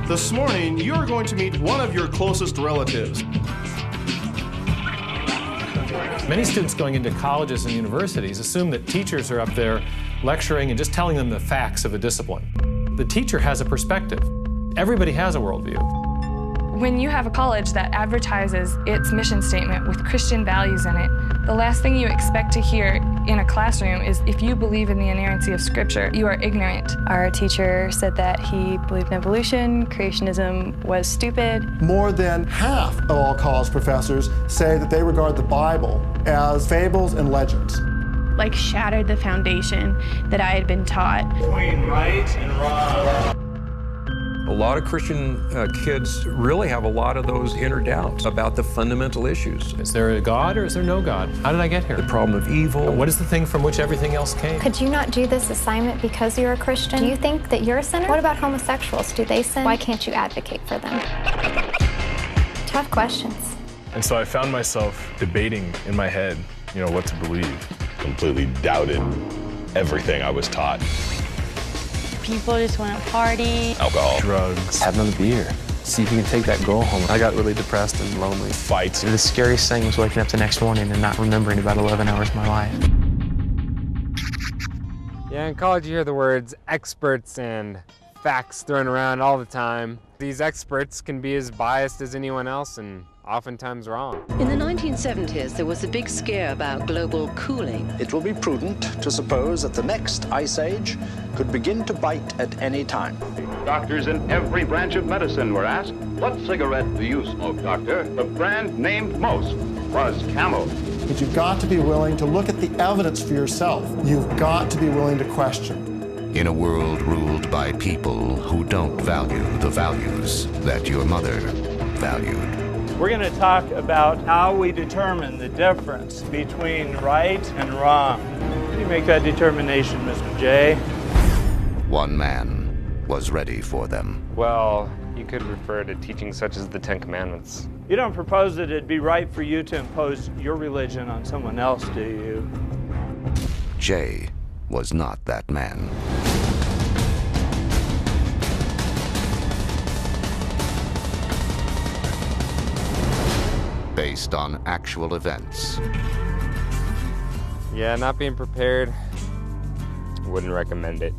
This morning, you're going to meet one of your closest relatives. Many students going into colleges and universities assume that teachers are up there lecturing and just telling them the facts of a discipline. The teacher has a perspective. Everybody has a worldview. When you have a college that advertises its mission statement with Christian values in it, the last thing you expect to hear in a classroom is, if you believe in the inerrancy of Scripture, you are ignorant. Our teacher said that he believed in evolution, creationism was stupid. More than half of all college professors say that they regard the Bible as fables and legends. Like shattered the foundation that I had been taught. Between right and wrong. A lot of Christian kids really have a lot of those inner doubts about the fundamental issues. Is there a God or is there no God? How did I get here? The problem of evil. What is the thing from which everything else came? Could you not do this assignment because you're a Christian? Do you think that you're a sinner? What about homosexuals? Do they sin? Why can't you advocate for them? Tough questions. And so I found myself debating in my head, what to believe. Completely doubted everything I was taught. People just want to party. Alcohol. Drugs. Have another beer. See if you can take that girl home. I got really depressed and lonely. Fights. The scariest thing was waking up the next morning and not remembering about 11 hours of my life. Yeah, in college you hear the words experts and facts thrown around all the time. These experts can be as biased as anyone else and oftentimes wrong. In the 1970s, there was a big scare about global cooling. It will be prudent to suppose that the next ice age could begin to bite at any time. Doctors in every branch of medicine were asked, what cigarette do you smoke, doctor? The brand named most was Camel. But you've got to be willing to look at the evidence for yourself. You've got to be willing to question. In a world ruled by people who don't value the values that your mother valued. We're going to talk about how we determine the difference between right and wrong. How do you make that determination, Mr. J? One man was ready for them. Well, you could refer to teachings such as the Ten Commandments. You don't propose that it'd be right for you to impose your religion on someone else, do you? Jay was not that man. Based on actual events. Yeah, not being prepared, wouldn't recommend it.